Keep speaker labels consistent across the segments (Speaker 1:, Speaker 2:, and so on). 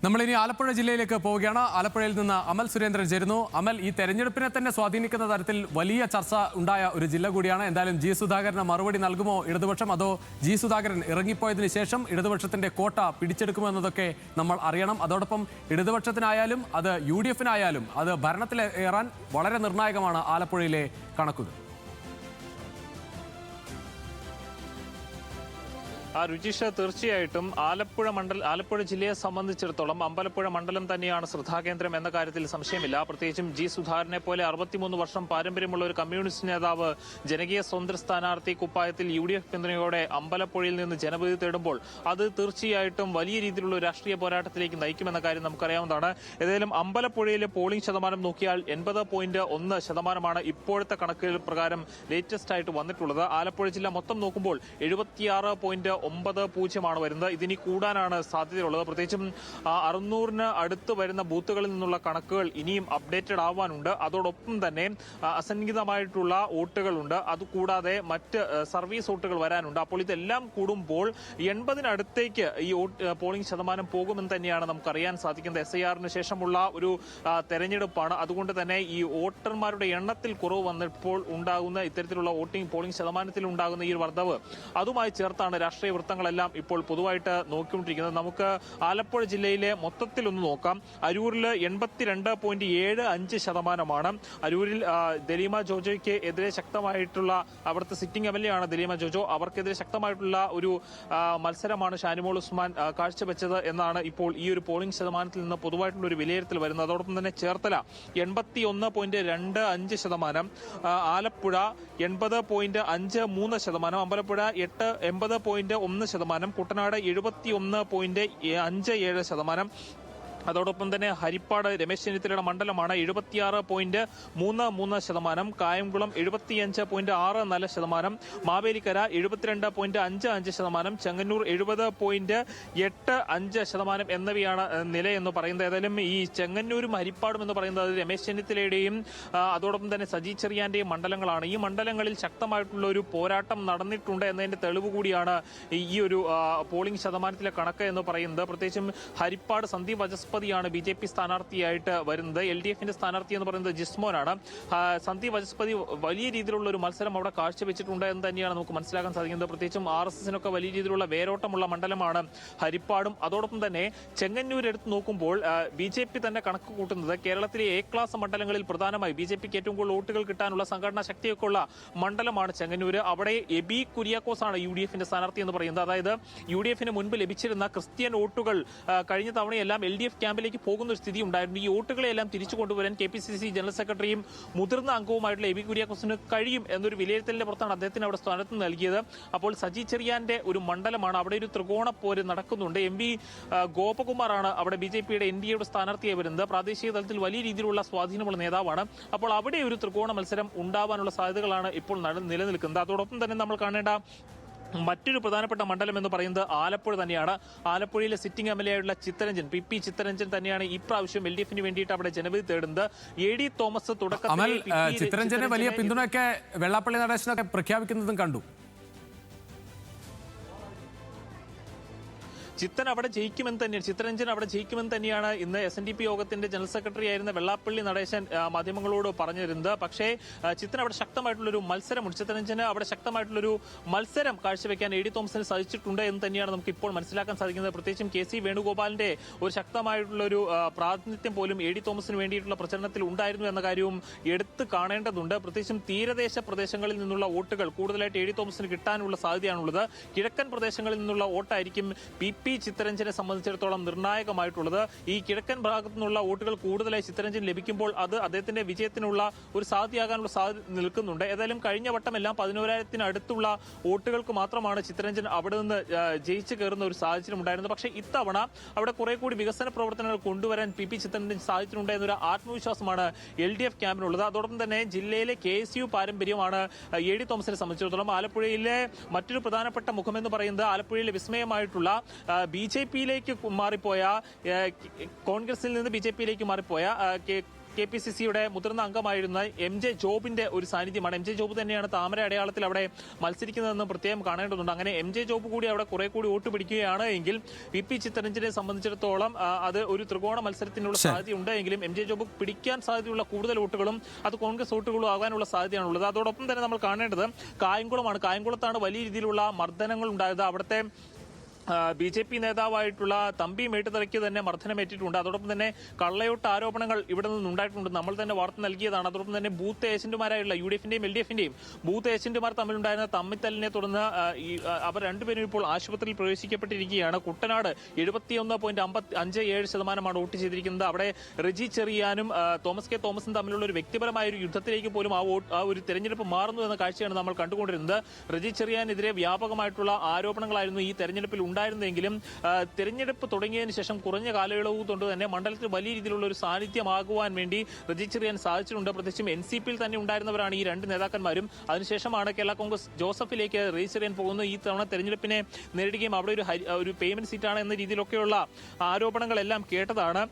Speaker 1: നമ്മളിനി ആലപ്പുഴ ജില്ലയിലേക്ക് പോവുകയാണ്. ആലപ്പുഴയിൽ നിന്ന് അമൽ സുരേന്ദ്രൻ ചേരുന്നു. അമൽ, ഈ തെരഞ്ഞെടുപ്പിനെ തന്നെ സ്വാധീനിക്കുന്ന തരത്തിൽ വലിയ ചർച്ച ഉണ്ടായ ഒരു ജില്ല കൂടിയാണ്. എന്തായാലും ജി സുധാകരന് മറുപടി നൽകുമോ ഇടതുപക്ഷം, അതോ ജി സുധാകരൻ ഇറങ്ങിപ്പോയതിനു ശേഷം ഇടതുപക്ഷത്തിന്റെ കോട്ട പിടിച്ചെടുക്കുമോ എന്നതൊക്കെ നമ്മൾ അറിയണം. അതോടൊപ്പം ഇടതുപക്ഷത്തിനായാലും അത് UDF-നായാലും അത് ഭരണത്തിലേറാൻ വളരെ നിർണായകമാണ് ആലപ്പുഴയിലെ കണക്കുകൾ.
Speaker 2: രുചിഷ, തീർച്ചയായിട്ടും ആലപ്പുഴ ജില്ലയെ സംബന്ധിച്ചിടത്തോളം അമ്പലപ്പുഴ മണ്ഡലം തന്നെയാണ് ശ്രദ്ധാകേന്ദ്രം എന്ന കാര്യത്തിൽ സംശയമില്ല. പ്രത്യേകിച്ചും ജി സുധാകരനെ പോലെ 63 വർഷം പാരമ്പര്യമുള്ള ഒരു കമ്മ്യൂണിസ്റ്റ് നേതാവ് ജനകീയ സ്വതന്ത്ര സ്ഥാനാർത്ഥി കുപ്പായത്തിൽ UDF പിന്തുണയോടെ അമ്പലപ്പുഴയിൽ നിന്ന് ജനവിധി തേടുമ്പോൾ അത് തീർച്ചയായിട്ടും വലിയ രീതിയിലുള്ള രാഷ്ട്രീയ പോരാട്ടത്തിലേക്ക് നയിക്കുമെന്ന കാര്യം നമുക്കറിയാവുന്നതാണ്. ഏതായാലും അമ്പലപ്പുഴയിലെ പോളിംഗ് ശതമാനം നോക്കിയാൽ 80.1% ഇപ്പോഴത്തെ കണക്കുകൾ പ്രകാരം ലേറ്റസ്റ്റ് ആയിട്ട് വന്നിട്ടുള്ളത്. ആലപ്പുഴ ജില്ല മൊത്തം നോക്കുമ്പോൾ 76.90 വരുന്നത്. ഇതിനി കൂടാനാണ് സാധ്യതയുള്ളത്. പ്രത്യേകിച്ചും 600-ന് അടുത്ത് വരുന്ന ബൂത്തുകളിൽ നിന്നുള്ള കണക്കുകൾ ഇനിയും അപ്ഡേറ്റഡ് ആവാനുണ്ട്. അതോടൊപ്പം തന്നെ അസംഖ്യമായിട്ടുള്ള വോട്ടുകളുണ്ട്. അതുകൂടാതെ മറ്റ് സർവീസ് വോട്ടുകൾ വരാനുണ്ട്. അപ്പോൾ ഇതെല്ലാം കൂടുമ്പോൾ 80-നടുത്തേക്ക് ഈ പോളിംഗ് ശതമാനം പോകുമെന്ന് തന്നെയാണ് നമുക്കറിയാൻ സാധിക്കുന്നത്. SIR-ന് ശേഷമുള്ള ഒരു തെരഞ്ഞെടുപ്പാണ്. അതുകൊണ്ട് തന്നെ ഈ വോട്ടർമാരുടെ എണ്ണത്തിൽ കുറവ് വന്നപ്പോൾ ഉണ്ടാകുന്ന ഇത്തരത്തിലുള്ള പോളിംഗ് ശതമാനത്തിൽ ഉണ്ടാകുന്ന ഈ വർധവ് അതുമായി ചേർത്താണ് രാഷ്ട്രീയ വൃത്തങ്ങളെല്ലാം ഇപ്പോൾ പൊതുവായിട്ട് നോക്കിക്കൊണ്ടിരിക്കുന്നത്. നമുക്ക് ആലപ്പുഴ ജില്ലയിലെ മൊത്തത്തിൽ ഒന്ന് നോക്കാം. അരൂരിൽ 82.75%. അരൂരിൽ ദലീമ ജോജോയ്ക്ക് എതിരെ ശക്തമായിട്ടുള്ള, അവിടുത്തെ സിറ്റിംഗ് MLA ആണ് ദലീമ ജോജോ, അവർക്കെതിരെ ശക്തമായിട്ടുള്ള ഒരു മത്സരമാണ് ഷാനിമോൾ ഉസ്മാൻ കാഴ്ചവെച്ചത് എന്നാണ് ഇപ്പോൾ ഈ ഒരു പോളിംഗ് ശതമാനത്തിൽ നിന്ന് പൊതുവായിട്ടുള്ള ഒരു വിലയിരുത്തൽ വരുന്നത്. അതോടൊപ്പം തന്നെ ചേർത്തല 81.25%, ആലപ്പുഴ 80.53%, അമ്പലപ്പുഴ 80.1%, കുട്ടനാട് 71.57%. അതോടൊപ്പം തന്നെ ഹരിപ്പാട് രമേശ് ചെന്നിത്തലയുടെ മണ്ഡലമാണ് 76.33%, കായംകുളം 75.64%, മാവേലിക്കര 72.55%, ചെങ്ങന്നൂർ 70.85% എന്നിവയാണ് നിലയെന്ന് പറയുന്നത്. ഏതായാലും ഈ ചെങ്ങന്നൂരും ഹരിപ്പാടും എന്ന് പറയുന്നത് രമേശ് ചെന്നിത്തലയുടെയും അതോടൊപ്പം തന്നെ സജി ചെറിയാന്റെയും മണ്ഡലങ്ങളാണ്. ഈ മണ്ഡലങ്ങളിൽ ശക്തമായിട്ടുള്ള ഒരു പോരാട്ടം നടന്നിട്ടുണ്ട് എന്നതിന്റെ തെളിവ് കൂടിയാണ് ഈ ഒരു പോളിംഗ് ശതമാനത്തിലെ കണക്ക് എന്ന് പറയുന്നത്. പ്രത്യേകിച്ചും ഹരിപ്പാട് സന്ദീപ് വചസ്പതിയാണ് BJP സ്ഥാനാർത്ഥിയായിട്ട് വരുന്നത്. LDF-ന്റെ സ്ഥാനാർത്ഥി എന്ന് പറയുന്നത് ജിസ്മോനാണ്. സന്ദീപ് വചസ്പതി വലിയ രീതിയിലുള്ള ഒരു മത്സരം അവിടെ കാഴ്ചവെച്ചിട്ടുണ്ട് എന്ന് തന്നെയാണ് നമുക്ക് മനസ്സിലാക്കാൻ സാധിക്കുന്നത്. പ്രത്യേകിച്ചും RSS-നൊക്കെ വലിയ രീതിയിലുള്ള വേരോട്ടമുള്ള മണ്ഡലമാണ് ഹരിപ്പാടും. അതോടൊപ്പം തന്നെ ചെങ്ങന്നൂർ എടുത്ത് നോക്കുമ്പോൾ BJP തന്നെ കണക്ക് കൂട്ടുന്നത് കേരളത്തിലെ A ക്ലാസ് മണ്ഡലങ്ങളിൽ പ്രധാനമായി BJPക്ക് ഏറ്റവും കൂടുതൽ വോട്ടുകൾ കിട്ടാനുള്ള സംഘടനാ ശക്തിയൊക്കെ ഉള്ള മണ്ഡലമാണ് ചെങ്ങന്നൂർ. അവിടെ എബി കുര്യാക്കോസ് ആണ് UDF-ന്റെ സ്ഥാനാർത്ഥി എന്ന് പറയുന്നത്. അതായത് UDF-ന് മുൻപ് ലഭിച്ചിരുന്ന ക്രിസ്ത്യൻ വോട്ടുകൾ കഴിഞ്ഞ തവണയെല്ലാം LDF ക്യാമ്പിലേക്ക് പോകുന്ന ഒരു സ്ഥിതി ഉണ്ടായിരുന്നു. ഈ വോട്ടുകളെല്ലാം തിരിച്ചു കൊണ്ടുവരാൻ KPCC ജനറൽ സെക്രട്ടറിയും മുതിർന്ന അംഗവുമായിട്ടുള്ള എബി കുര്യാക്കോസിന് കഴിയും എന്നൊരു വിലയിരുത്തലിന്റെ പുറത്താണ് അദ്ദേഹത്തിന് അവിടെ സ്ഥാനത്ത് നൽകിയത്. അപ്പോൾ സജി ചെറിയാന്റെ ഒരു മണ്ഡലമാണ്. അവിടെ ഒരു ത്രികോണ പോര് നടക്കുന്നുണ്ട്. MV ഗോപകുമാറാണ് അവിടെ BJPയുടെ NDAയുടെ സ്ഥാനാർത്ഥിയായി വരുന്നത്. പ്രാദേശിക തലത്തിൽ വലിയ രീതിയിലുള്ള സ്വാധീനമുള്ള നേതാവാണ്. അപ്പോൾ അവിടെ ഒരു ത്രികോണ മത്സരം ഉണ്ടാവാനുള്ള സാധ്യതകളാണ് ഇപ്പോൾ നിലനിൽക്കുന്നത്. അതോടൊപ്പം തന്നെ നമ്മൾ കാണേണ്ട മറ്റൊരു പ്രധാനപ്പെട്ട മണ്ഡലം എന്ന് പറയുന്നത് ആലപ്പുഴ തന്നെയാണ്. ആലപ്പുഴയിലെ സിറ്റിംഗ് MLA ആയിട്ടുള്ള ചിത്തരഞ്ജൻ, PP ചിത്തരഞ്ജൻ തന്നെയാണ് ഈ പ്രാവശ്യം LDF-ന് വേണ്ടിയിട്ട് അവിടെ ജനവിധി തേടുന്നത്. AD തോമസ് തുടക്കത്തിൽ
Speaker 1: ചിത്തരഞ്ജന് വലിയ പിന്തുണയൊക്കെ വെള്ളാപ്പള്ളി നടേശനൊക്കെ പ്രഖ്യാപിക്കുന്നതും കണ്ടു.
Speaker 2: ചിത്തരഞ്ജൻ അവിടെ ജയിക്കുമെന്ന് തന്നെയാണ് ഇന്ന് SNDP യോഗത്തിന്റെ ജനറൽ സെക്രട്ടറി ആയിരുന്ന വെള്ളാപ്പള്ളി നടേശൻ മാധ്യമങ്ങളോട് പറഞ്ഞിരുന്നത്. പക്ഷേ ചിത്തരഞ്ജൻ അവിടെ ശക്തമായിട്ടുള്ളൊരു മത്സരമുണ്ട്. ചിത്തരഞ്ജന് അവിടെ ശക്തമായിട്ടുള്ളൊരു മത്സരം കാഴ്ചവെക്കാൻ AD തോമസിന് സാധിച്ചിട്ടുണ്ട് എന്ന് തന്നെയാണ് നമുക്ക് ഇപ്പോൾ മനസ്സിലാക്കാൻ സാധിക്കുന്നത്. പ്രത്യേകിച്ചും KC വേണുഗോപാലിന്റെ ഒരു ശക്തമായിട്ടുള്ളൊരു പ്രാതിനിധ്യം പോലും AD തോമസിന് വേണ്ടിയിട്ടുള്ള പ്രചരണത്തിൽ ഉണ്ടായിരുന്നു എന്ന കാര്യവും എടുത്ത് കാണേണ്ടതുണ്ട്. പ്രത്യേകിച്ചും തീരദേശ പ്രദേശങ്ങളിൽ നിന്നുള്ള വോട്ടുകൾ കൂടുതലായിട്ട് AD തോമസിന് കിട്ടാനുള്ള സാധ്യതയാണുള്ളത്. കിഴക്കൻ പ്രദേശങ്ങളിൽ നിന്നുള്ള വോട്ടായിരിക്കും PP ചിത്തരഞ്ജനെ സംബന്ധിച്ചിടത്തോളം നിർണായകമായിട്ടുള്ളത്. ഈ കിഴക്കൻ ഭാഗത്തു നിന്നുള്ള വോട്ടുകൾ കൂടുതലായി ചിത്തരഞ്ജൻ ലഭിക്കുമ്പോൾ അത് അദ്ദേഹത്തിന്റെ വിജയത്തിനുള്ള ഒരു സാധ്യതയാകാനുള്ള സാധ്യത നിൽക്കുന്നുണ്ട്. ഏതായാലും കഴിഞ്ഞ വട്ടമെല്ലാം 11,000-ന് അടുത്തുള്ള വോട്ടുകൾക്ക് മാത്രമാണ് ചിത്തരഞ്ജൻ അവിടെ നിന്ന് ജയിച്ചു കയറുന്ന ഒരു സാഹചര്യം ഉണ്ടായിരുന്നത്. പക്ഷേ ഇത്തവണ അവിടെ കുറെ കൂടി വികസന പ്രവർത്തനങ്ങൾ കൊണ്ടുവരാൻ PP ചിത്തരഞ്ജൻ സാധിച്ചിട്ടുണ്ട് എന്നൊരു ആത്മവിശ്വാസമാണ് LDF ക്യാമ്പിനുള്ളത്. അതോടൊപ്പം തന്നെ ജില്ലയിലെ KSU പാരമ്പര്യമാണ് AD തോമസിനെ സംബന്ധിച്ചിടത്തോളം. ആലപ്പുഴയിലെ മറ്റൊരു പ്രധാനപ്പെട്ട മുഖമെന്ന് പറയുന്നത് ആലപ്പുഴയിലെ വിസ്മയമായിട്ടുള്ള BJP-യിലേക്ക് മാറിപ്പോയ, കോൺഗ്രസിൽ നിന്ന് BJP-യിലേക്ക് മാറിപ്പോയ KPCCയുടെ മുതിർന്ന അംഗമായിരുന്ന MJ ജോബിന്റെ ഒരു സാന്നിധ്യമാണ്. MJ ജോബ് തന്നെയാണ് താമര അടയാളത്തിൽ അവിടെ മത്സരിക്കുന്നതെന്ന് പ്രത്യേകം കാണേണ്ടതുണ്ട്. അങ്ങനെ MJ ജോബ് കൂടി അവിടെ കുറെ കൂടി വോട്ട് പിടിക്കുകയാണ് എങ്കിൽ VP ചിത്തരഞ്ജനെ സംബന്ധിച്ചിടത്തോളം അത് ഒരു ത്രികോണ മത്സരത്തിനുള്ള സാധ്യതയുണ്ട് എങ്കിലും MJ ജോബ് പിടിക്കാൻ സാധ്യതയുള്ള കൂടുതൽ വോട്ടുകളും അത് കോൺഗ്രസ് വോട്ടുകളും ആകാനുള്ള സാധ്യതയാണുള്ളത്. അതോടൊപ്പം തന്നെ നമ്മൾ കാണേണ്ടത് കായംകുളമാണ്. കായംകുളത്താണ് വലിയ രീതിയിലുള്ള മർദ്ദനങ്ങൾ ഉണ്ടായത്. അവിടുത്തെ BJP നേതാവായിട്ടുള്ള തമ്പി മേട്ടുതലയ്ക്ക് തന്നെ മർദ്ദനമേറ്റിട്ടുണ്ട്. അതോടൊപ്പം തന്നെ കള്ളയോട്ട് ആരോപണങ്ങൾ ഇവിടെ നിന്നുണ്ടായിട്ടുണ്ട്. നമ്മൾ തന്നെ വാർത്ത നൽകിയതാണ്. അതോടൊപ്പം തന്നെ ബൂത്ത് ഏജന്റുമാരായുള്ള UDFന്റെയും LDFന്റെയും ബൂത്ത് ഏജന്റുമാർ തമ്മിലുണ്ടായിരുന്ന തമ്മിത്തല്ലിനെ തുടർന്ന് അവർ രണ്ടുപേരും ഇപ്പോൾ ആശുപത്രിയിൽ പ്രവേശിക്കപ്പെട്ടിരിക്കുകയാണ്. കുട്ടനാട് 71.57% വോട്ട് ചെയ്തിരിക്കുന്നത്. അവിടെ റെജി ചെറിയാനും തോമസ് കെ തോമസും തമ്മിലുള്ള ഒരു വ്യക്തിപരമായ ഒരു യുദ്ധത്തിലേക്ക് പോലും ആ ഒരു തെരഞ്ഞെടുപ്പ് മാറുന്നു എന്ന കാഴ്ചയാണ് നമ്മൾ കണ്ടുകൊണ്ടിരുന്നത്. റെജി ചെറിയാനെതിരെ വ്യാപകമായിട്ടുള്ള ആരോപണങ്ങളായിരുന്നു ഈ തെരഞ്ഞെടുപ്പിൽ ഉണ്ടായിരുന്നെങ്കിലും തെരഞ്ഞെടുപ്പ് തുടങ്ങിയതിനു ശേഷം കുറഞ്ഞ കാലയളവ് കൊണ്ട് തന്നെ മണ്ഡലത്തിൽ വലിയ രീതിയിലുള്ള ഒരു സാന്നിധ്യമാകുവാൻ വേണ്ടി രജിസ്റ്റർ ചെയ്യാൻ സാധിച്ചിട്ടുണ്ട്. പ്രത്യേകിച്ചും NCPയിൽ തന്നെ ഉണ്ടായിരുന്നവരാണ് ഈ രണ്ട് നേതാക്കന്മാരും. അതിനുശേഷമാണ് കേരള കോൺഗ്രസ് ജോസഫിലേക്ക് രജിസ്റ്റർ ചെയ്യാൻ പോകുന്നത്. ഈ തവണ തെരഞ്ഞെടുപ്പിനെ നേരിടുകയും അവിടെ ഒരു പേയ്മെന്റ് സീറ്റാണ് എന്ന രീതിയിലൊക്കെയുള്ള ആരോപണങ്ങളെല്ലാം കേട്ടതാണ്.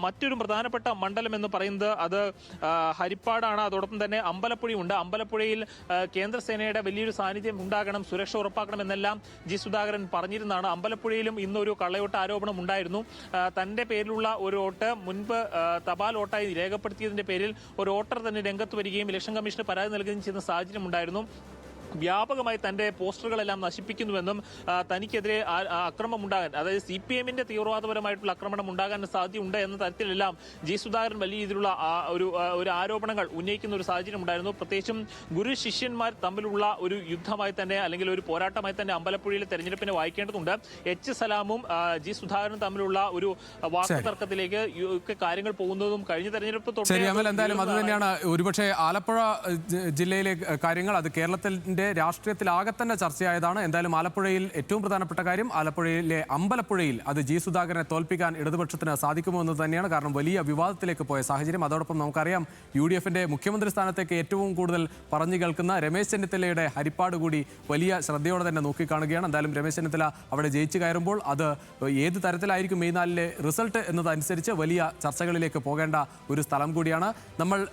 Speaker 2: മറ്റൊരു പ്രധാനപ്പെട്ട മണ്ഡലം എന്ന് പറയുന്നത് അത് ഹരിപ്പാടാണ്. അതോടൊപ്പം തന്നെ അമ്പലപ്പുഴയുണ്ട്. അമ്പലപ്പുഴയിൽ കേന്ദ്രസേനയുടെ വലിയൊരു സാന്നിധ്യം ഉണ്ടാകണം, സുരക്ഷ ഉറപ്പാക്കണം എന്നെല്ലാം G സുധാകരൻ പറഞ്ഞിരുന്നതാണ്. അമ്പലപ്പുഴയിലും ഇന്നൊരു കള്ളയോട്ട് ആരോപണം ഉണ്ടായിരുന്നു. തന്റെ പേരിലുള്ള ഒരു വോട്ട് മുൻപ് തപാൽ വോട്ടായി രേഖപ്പെടുത്തിയതിന്റെ പേരിൽ ഒരു വോട്ടർ തന്നെ രംഗത്ത് വരികയും ഇലക്ഷൻ കമ്മീഷന് പരാതി നൽകുകയും ചെയ്യുന്ന സാഹചര്യം ഉണ്ടായിരുന്നു. വ്യാപകമായി തന്റെ പോസ്റ്ററുകളെല്ലാം നശിപ്പിക്കുന്നുവെന്നും തനിക്കെതിരെ അക്രമം ഉണ്ടാകാൻ, അതായത് CPMന്റെ തീവ്രവാദപരമായിട്ടുള്ള ആക്രമണം ഉണ്ടാകാൻ സാധ്യതയുണ്ട് എന്ന തരത്തിലെല്ലാം G സുധാകരൻ വലിയ രീതിയിലുള്ള ഒരു ആരോപണങ്ങൾ ഉന്നയിക്കുന്ന ഒരു സാഹചര്യം ഉണ്ടായിരുന്നു. പ്രത്യേകിച്ചും ഗുരു ശിഷ്യന്മാർ തമ്മിലുള്ള ഒരു യുദ്ധമായി തന്നെ അല്ലെങ്കിൽ ഒരു പോരാട്ടമായി തന്നെ അമ്പലപ്പുഴയിലെ തെരഞ്ഞെടുപ്പിനെ വായിക്കേണ്ടതുണ്ട്. H സലാമും G സുധാകരനും തമ്മിലുള്ള ഒരു വാക്ക് തർക്കത്തിലേക്ക് കാര്യങ്ങൾ പോകുന്നതും കഴിഞ്ഞ തെരഞ്ഞെടുപ്പ്
Speaker 1: എന്തായാലും അത് തന്നെയാണ് ഒരുപക്ഷെ ആലപ്പുഴ ജില്ലയിലെ കാര്യങ്ങൾ അത് കേരളത്തിന്റെ രാഷ്ട്രീയത്തിലാകെ തന്നെ ചർച്ചയായതാണ്. എന്തായാലും ആലപ്പുഴയിൽ ഏറ്റവും പ്രധാനപ്പെട്ട കാര്യം ആലപ്പുഴയിലെ അമ്പലപ്പുഴയിൽ അത് G സുധാകരനെ തോൽപ്പിക്കാൻ ഇടതുപക്ഷത്തിന് സാധിക്കുമോ എന്ന് തന്നെയാണ്. കാരണം വലിയ വിവാദത്തിലേക്ക് പോയ സാഹചര്യം. അതോടൊപ്പം നമുക്കറിയാം UDFന്റെ മുഖ്യമന്ത്രി സ്ഥാനത്തേക്ക് ഏറ്റവും കൂടുതൽ പറഞ്ഞു കേൾക്കുന്ന രമേശ് ചെന്നിത്തലയുടെ ഹരിപ്പാട് കൂടി വലിയ ശ്രദ്ധയോടെ തന്നെ നോക്കിക്കാണുകയാണ്. എന്തായാലും രമേശ് ചെന്നിത്തല അവിടെ ജയിച്ചു കയറുമ്പോൾ അത് ഏത് തരത്തിലായിരിക്കും മെയ് 4 റിസൾട്ട് എന്നതനുസരിച്ച് വലിയ ചർച്ചകളിലേക്ക് പോകേണ്ട ഒരു സ്ഥലം കൂടിയാണ്. നമ്മൾ